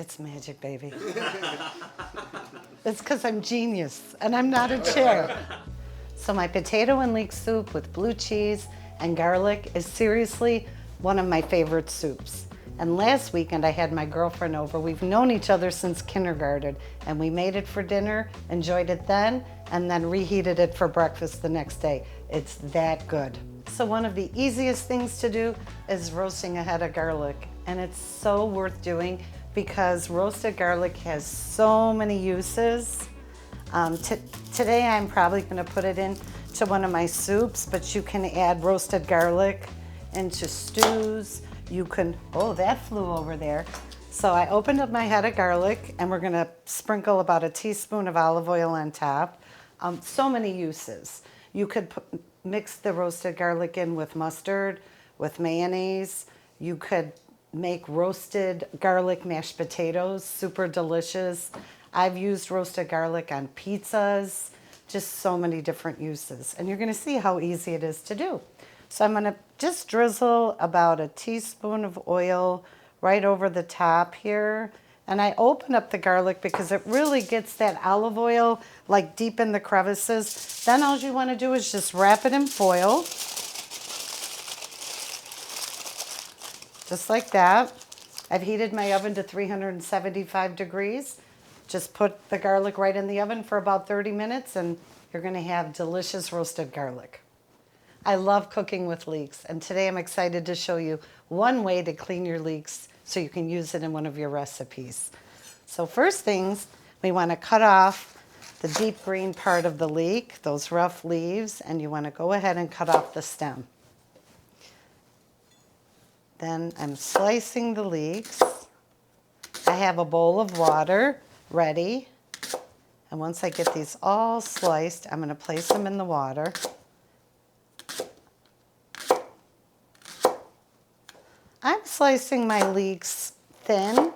It's magic, baby. It's because I'm genius and I'm not a chair. So my potato and leek soup with blue cheese and garlic is seriously one of my favorite soups. And last weekend I had my girlfriend over. We've known each other since kindergarten, and we made it for dinner, enjoyed it then, and then reheated it for breakfast the next day. It's that good. So one of the easiest things to do is roasting a head of garlic, and it's so worth doing because roasted garlic has so many uses. Today I'm probably going to put it into one of my soups, but you can add roasted garlic into stews. You can, oh, that flew over there. So I opened up my head of garlic, and we're going to sprinkle about a teaspoon of olive oil on top. So many uses. You could mix the roasted garlic in with mustard, with mayonnaise. You could make roasted garlic mashed potatoes, super delicious. I've used roasted garlic on pizzas, just so many different uses. And you're going to see how easy it is to do. So I'm going to just drizzle about a teaspoon of oil right over the top here. And I open up the garlic because it really gets that olive oil like deep in the crevices. Then all you want to do is just wrap it in foil. Just like that. I've heated my oven to 375 degrees. Just put the garlic right in the oven for about 30 minutes and you're going to have delicious roasted garlic. I love cooking with leeks, and today I'm excited to show you one way to clean your leeks so you can use it in one of your recipes. So first things, we want to cut off the deep green part of the leek, those rough leaves, and you want to go ahead and cut off the stem. Then I'm slicing the leeks. I have a bowl of water ready, and once I get these all sliced, I'm going to place them in the water. I'm slicing my leeks thin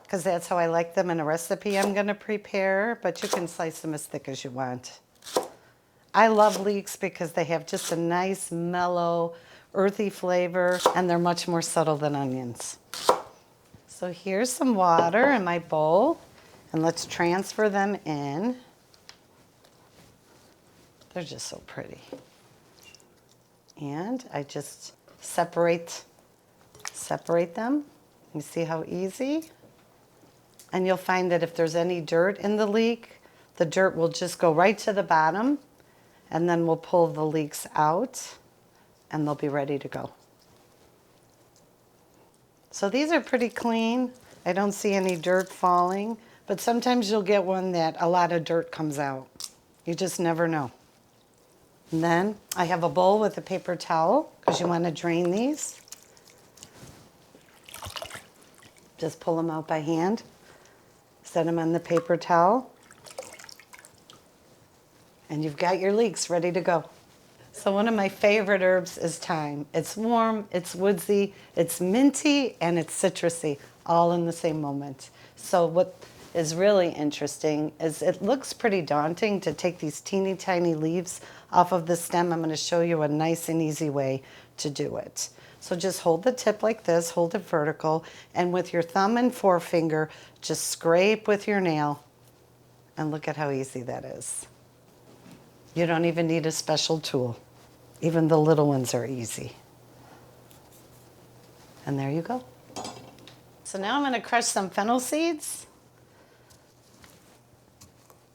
because that's how I like them in a recipe I'm going to prepare, but you can slice them as thick as you want. I love leeks because they have just a nice, mellow, earthy flavor, and they're much more subtle than onions. So here's some water in my bowl, and let's transfer them in. They're just so pretty. And I just separate them. You see how easy? And you'll find that if there's any dirt in the leek, the dirt will just go right to the bottom, and then we'll pull the leeks out and they'll be ready to go. So these are pretty clean. I don't see any dirt falling, but sometimes you'll get one that a lot of dirt comes out. You just never know. And then I have a bowl with a paper towel because you want to drain these. Just pull them out by hand, set them on the paper towel, and you've got your leeks ready to go. So one of my favorite herbs is thyme. It's warm, it's woodsy, it's minty, and it's citrusy, all in the same moment. So what is really interesting is it looks pretty daunting to take these teeny tiny leaves off of the stem. I'm going to show you a nice and easy way to do it. So just hold the tip like this, hold it vertical, and with your thumb and forefinger, just scrape with your nail, and look at how easy that is. You don't even need a special tool. Even the little ones are easy. And there you go. So now I'm going to crush some fennel seeds.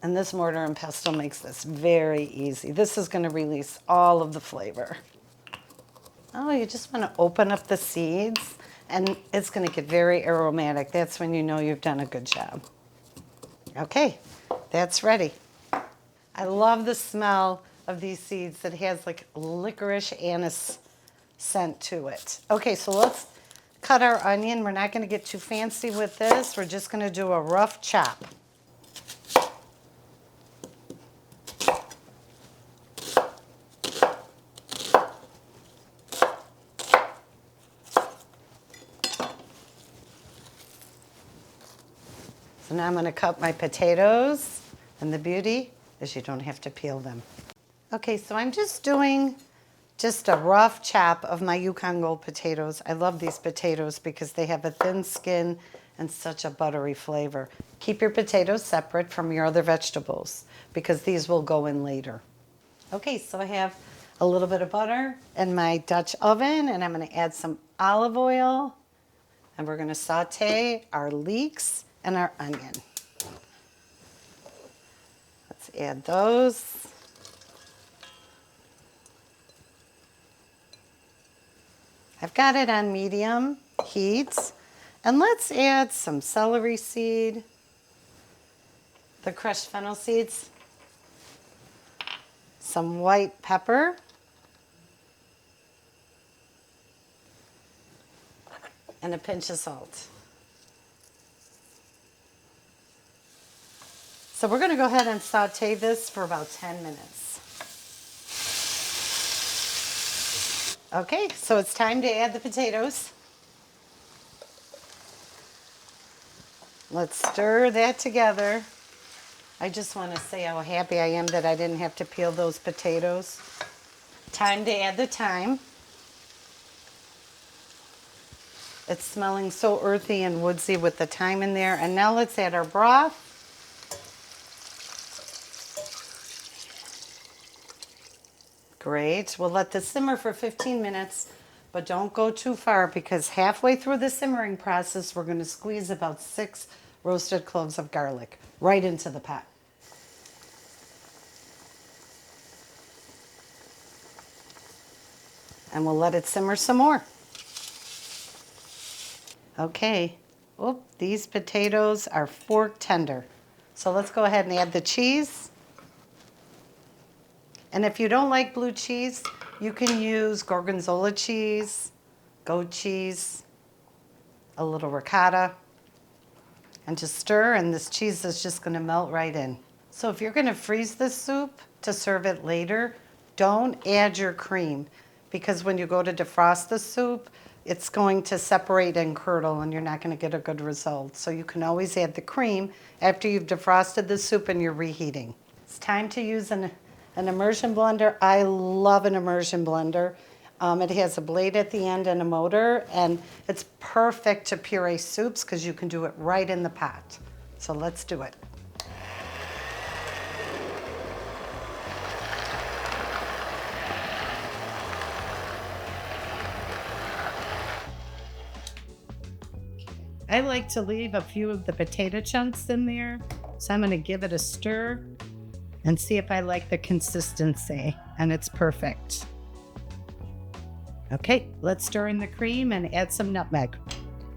And this mortar and pestle makes this very easy. This is going to release all of the flavor. Oh, you just want to open up the seeds, and it's going to get very aromatic. That's when you know you've done a good job. Okay, that's ready. I love the smell of these seeds. It has like licorice anise scent to it. Okay, so let's cut our onion. We're not going to get too fancy with this. We're just going to do a rough chop. So now I'm going to cut my potatoes, and the beauty is you don't have to peel them. Okay, so I'm just doing just a rough chop of my Yukon Gold potatoes. I love these potatoes because they have a thin skin and such a buttery flavor. Keep your potatoes separate from your other vegetables because these will go in later. Okay, so I have a little bit of butter in my Dutch oven, and I'm going to add some olive oil, and we're going to saute our leeks and our onion. Let's add those. I've got it on medium heat. And let's add some celery seed, the crushed fennel seeds, some white pepper, and a pinch of salt. So we're going to go ahead and saute this for about 10 minutes. Okay, so it's time to add the potatoes. Let's stir that together. I just want to say how happy I am that I didn't have to peel those potatoes. Time to add the thyme. It's smelling so earthy and woodsy with the thyme in there. And now let's add our broth. Great. We'll let this simmer for 15 minutes, but don't go too far because halfway through the simmering process, we're going to squeeze about 6 roasted cloves of garlic right into the pot. And we'll let it simmer some more. Okay. Oh, these potatoes are fork tender. So let's go ahead and add the cheese. And if you don't like blue cheese, you can use gorgonzola cheese, goat cheese, a little ricotta, and just stir, and this cheese is just going to melt right in. So if you're going to freeze this soup to serve it later, don't add your cream, because when you go to defrost the soup, it's going to separate and curdle, and you're not going to get a good result. So you can always add the cream after you've defrosted the soup and you're reheating. It's time to use an immersion blender. I love an immersion blender. It has a blade at the end and a motor, and it's perfect to puree soups because you can do it right in the pot. So let's do it. I like to leave a few of the potato chunks in there, so I'm going to give it a stir and see if I like the consistency, and it's perfect. Okay, let's stir in the cream and add some nutmeg.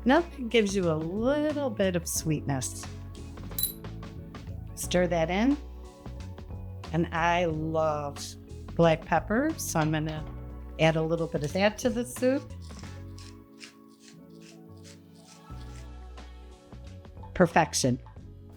Nutmeg gives you a little bit of sweetness. Stir that in. And I love black pepper, so I'm gonna add a little bit of that to the soup. Perfection.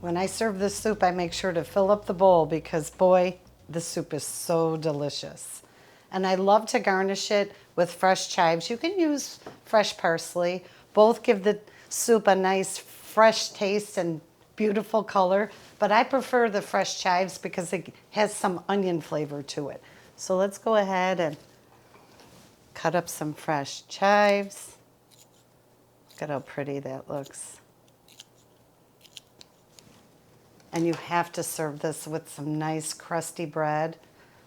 When I serve this soup, I make sure to fill up the bowl because, boy, the soup is so delicious. And I love to garnish it with fresh chives. You can use fresh parsley. Both give the soup a nice fresh taste and beautiful color, but I prefer the fresh chives because it has some onion flavor to it. So let's go ahead and cut up some fresh chives. Look at how pretty that looks. And you have to serve this with some nice crusty bread.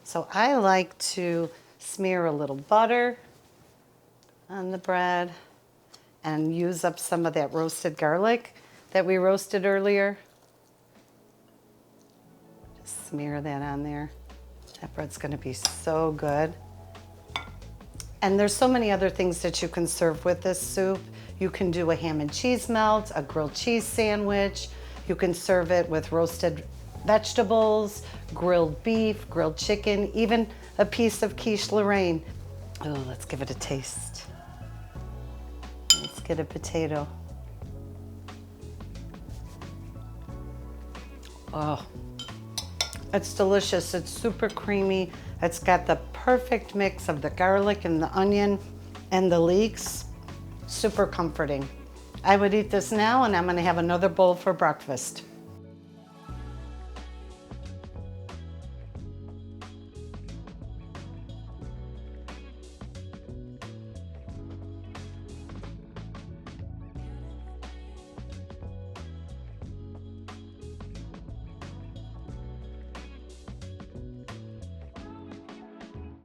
So I like to smear a little butter on the bread and use up some of that roasted garlic that we roasted earlier. Just smear that on there. That bread's going to be so good. And there's so many other things that you can serve with this soup. You can do a ham and cheese melt, a grilled cheese sandwich. You can serve it with roasted vegetables, grilled beef, grilled chicken, even a piece of quiche Lorraine. Oh, let's give it a taste. Let's get a potato. Oh, it's delicious. It's super creamy. It's got the perfect mix of the garlic and the onion and the leeks. Super comforting. I would eat this now, and I'm going to have another bowl for breakfast.